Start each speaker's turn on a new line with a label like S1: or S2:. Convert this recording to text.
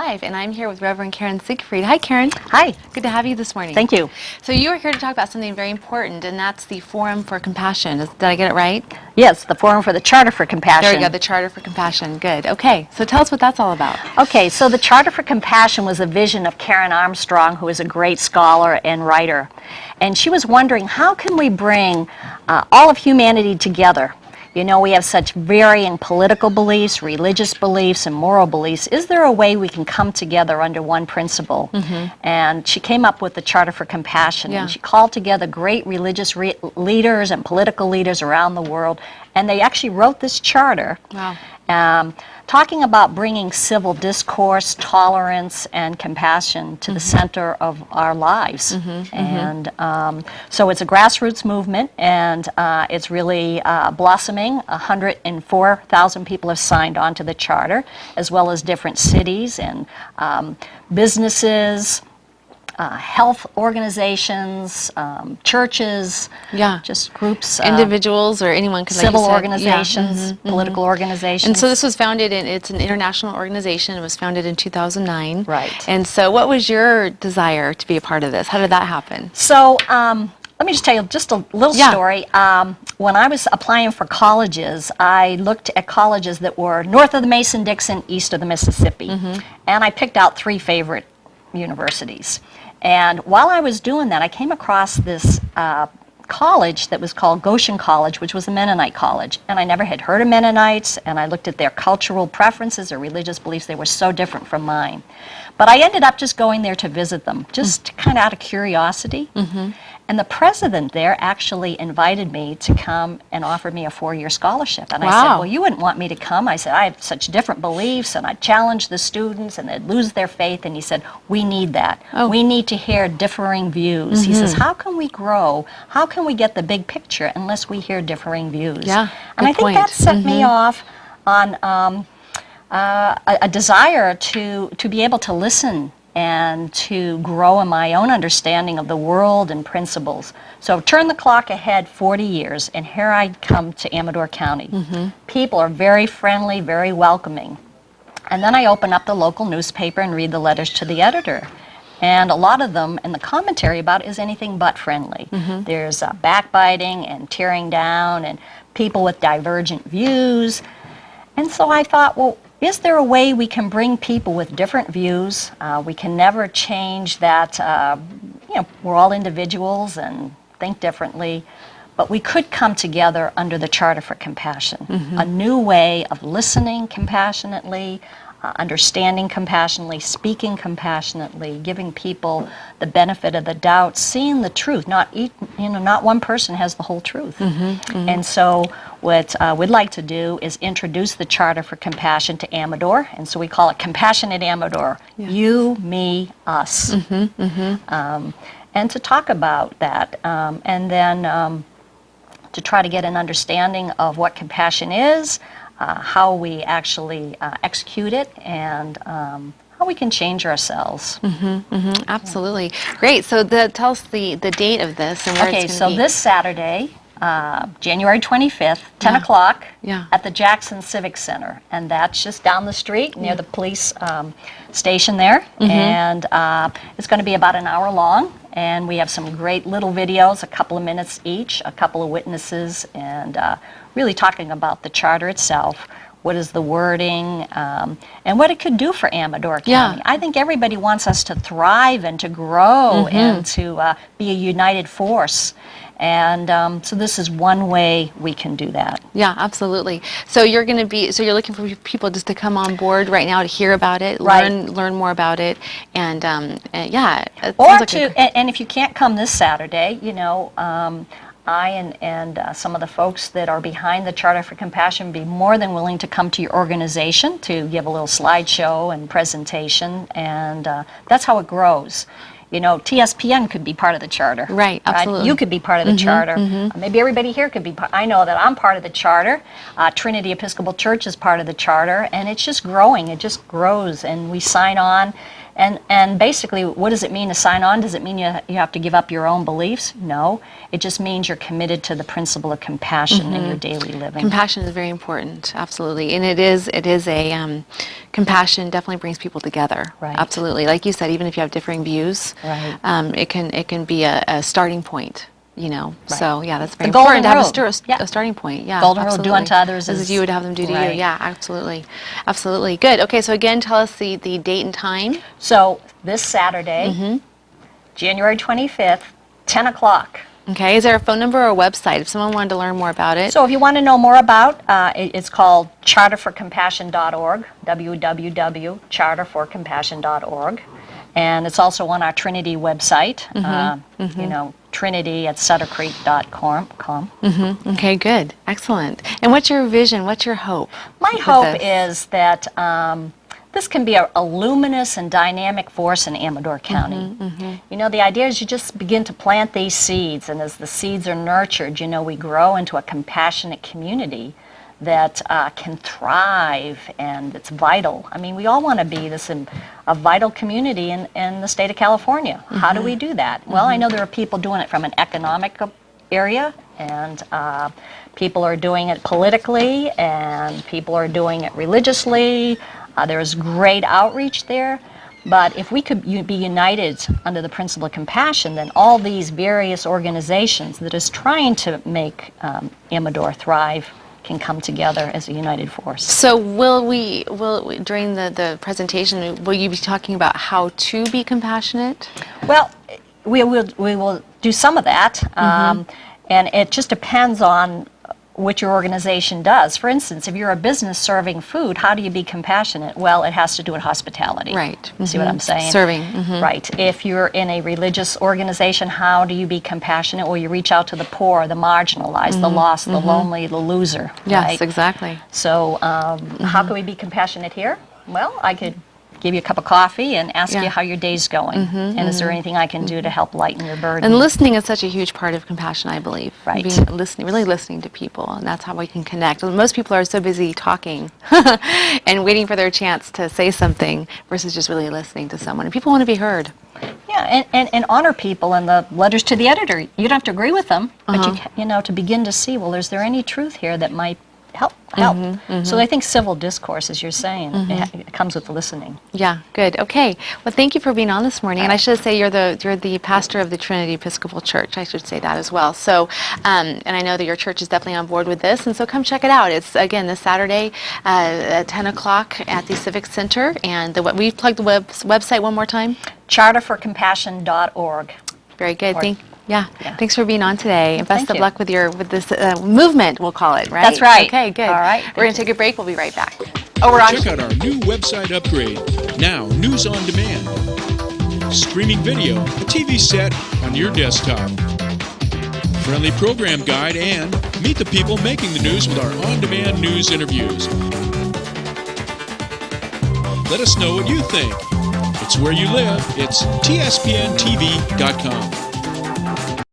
S1: Live, and I'm here with Reverend Karen Siegfriedt. Hi, Karen.
S2: Hi.
S1: Good to have you this morning.
S2: Thank you.
S1: So you are here to talk about something very important, and that's the Forum for Compassion. Did I get it right?
S2: Yes, the Forum for the Charter for Compassion.
S1: There we go, the Charter for Compassion. Good. Okay, so tell us what that's all about.
S2: Okay, so the Charter for Compassion was a vision of Karen Armstrong, who is a great scholar and writer. And she was wondering, how can we bring all of humanity together? You know, we have such varying political beliefs, religious beliefs, and moral beliefs. Is there a way we can come together under one principle? And she came up with the Charter for Compassion. And she called together great religious leaders and political leaders around the world. And they actually wrote this charter.
S1: Wow.
S2: Talking about bringing civil discourse, tolerance, and compassion to the center of our lives. And so it's a grassroots movement, and it's really blossoming. 104,000 people have signed on to the charter, as well as different cities and businesses, health organizations, churches, just groups.
S1: Individuals or anyone.
S2: Civil organizations, political organizations.
S1: And so this was founded it's an international organization. It was founded in 2009.
S2: Right.
S1: And so what was your desire to be a part of this? How did that happen?
S2: So let me just tell you just a little story. When I was applying for colleges, I looked at colleges that were north of the Mason-Dixon, east of the Mississippi. And I picked out 3 favorite universities. And while I was doing that, I came across this college that was called Goshen College, which was a Mennonite college. And I never had heard of Mennonites, and I looked at their cultural preferences or religious beliefs. They were so different from mine. But I ended up just going there to visit them, just kind of out of curiosity. And the president there actually invited me to come and offered me a 4-year scholarship. And I said, well, you wouldn't want me to come. I said, I have such different beliefs, and I challenge the students, and they'd lose their faith. And he said, we need that. We need to hear differing views. He says, how can we grow? How can we get the big picture unless we hear differing views? And I think that set me off on a desire to be able to listen and to grow in my own understanding of the world and principles. So turn the clock ahead 40 years, and here I come to Amador County. People are very friendly, very welcoming. And then I open up the local newspaper and read the letters to the editor. And a lot of them, and the commentary about it is anything but friendly. There's backbiting and tearing down and people with divergent views. And so I thought, well, is there a way we can bring people with different views? We can never change that, you know, we're all individuals and think differently, but we could come together under the Charter for Compassion. A new way of listening compassionately, understanding compassionately, speaking compassionately, giving people the benefit of the doubt, seeing the truth. Not one person has the whole truth. And so what we'd like to do is introduce the Charter for Compassion to Amador, and so we call it Compassionate Amador. You, me, us. And to talk about that, and then to try to get an understanding of what compassion is, how we actually execute it, and how we can change ourselves.
S1: Absolutely. Great. So tell us the date of this and where it's going to be.
S2: So this Saturday, January 25th, 10 o'clock, at the Jackson Civic Center. And that's just down the street near the police station there. And it's going to be about an hour long. And we have some great little videos, a couple of minutes each, a couple of witnesses, and really talking about the charter itself, what is the wording, and what it could do for Amador County. I think everybody wants us to thrive and to grow and to be a united force. And so this is one way we can do that.
S1: Yeah, absolutely. So you're looking for people just to come on board right now to hear about it, learn more about it, and yeah.
S2: And if you can't come this Saturday, you know, I and some of the folks that are behind the Charter for Compassion be more than willing to come to your organization to give a little slideshow and presentation, and that's how it grows. You know, TSPN could be part of the charter.
S1: Right, absolutely.
S2: You could be part of the charter. Maybe everybody here could be part. I know that I'm part of the charter. Trinity Episcopal Church is part of the charter, and it's just growing. It just grows, and we sign on. And basically, what does it mean to sign on? Does it mean you have to give up your own beliefs? No. It just means you're committed to the principle of compassion in your daily living.
S1: Compassion is very important, absolutely. And it is a, compassion definitely brings people together.
S2: Right.
S1: Absolutely. Like you said, even if you have differing views,
S2: Right.
S1: It can be a starting point.
S2: Right.
S1: So yeah, that's very
S2: The golden
S1: important to have
S2: rule.
S1: a starting point. Yeah,
S2: Golden rule,
S1: absolutely.
S2: do unto others
S1: as
S2: as
S1: you would have them do to
S2: right.
S1: you. Yeah, absolutely, absolutely. Good. Okay, so again, tell us the date and time.
S2: So this Saturday, January 25th, 10 o'clock.
S1: Okay, is there a phone number or a website if someone wanted to learn more about it?
S2: So if you want to know more about, it's called charterforcompassion.org, www.charterforcompassion.org. And it's also on our Trinity website, Trinity at suttercreek.com.
S1: Okay, good. Excellent. And what's your vision? What's your hope?
S2: My
S1: with
S2: hope
S1: this?
S2: is that this can be a luminous and dynamic force in Amador County. The idea is you just begin to plant these seeds, and as the seeds are nurtured, we grow into a compassionate community that can thrive, and it's vital. I mean, we all want to be a vital community in the state of California. How do we do that? Well, I know there are people doing it from an economic area, and people are doing it politically, and people are doing it religiously. There's great outreach there. But if we could be united under the principle of compassion, then all these various organizations that is trying to make Amador thrive can come together as a united force.
S1: So will we during the presentation, will you be talking about how to be compassionate?
S2: Well, we will do some of that, and it just depends on what your organization does. For instance, if you're a business serving food, how do you be compassionate? Well, it has to do with hospitality.
S1: Right.
S2: See what I'm saying?
S1: Serving.
S2: Right. If you're in a religious organization, how do you be compassionate? Well, you reach out to the poor, the marginalized, the lost, the lonely, the loser.
S1: Yes,
S2: right?
S1: exactly.
S2: So how can we be compassionate here? Well, I could give you a cup of coffee and ask you how your day's going. And is there anything I can do to help lighten your burden?
S1: And listening is such a huge part of compassion, I believe.
S2: Right.
S1: Really listening to people, and that's how we can connect. Most people are so busy talking and waiting for their chance to say something versus just really listening to someone. And people want to be heard.
S2: Yeah, and honor people in the letters to the editor. You don't have to agree with them, but to begin to see, well, is there any truth here that might help? So I think civil discourse, as you're saying, it comes with listening.
S1: Yeah, good. Okay. Well, thank you for being on this morning. And I should say you're the pastor of the Trinity Episcopal Church. I should say that as well. So, and I know that your church is definitely on board with this. And so come check it out. It's, again, this Saturday at 10 o'clock at the Civic Center. And we plug the website one more time?
S2: charterforcompassion.org.
S1: Very good.
S2: Yeah.
S1: Thanks for being on today, and best
S2: Thank
S1: of
S2: you.
S1: luck with this movement. We'll call it, right?
S2: That's right.
S1: Okay, good.
S2: All right.
S1: We're going to take a break. We'll be right back. Oh, we're on.
S3: Check out our new website upgrade. Now, news on demand. Streaming video, a TV set on your desktop. Friendly program guide, and meet the people making the news with our on-demand news interviews. Let us know what you think. It's where you live. It's tspntv.com.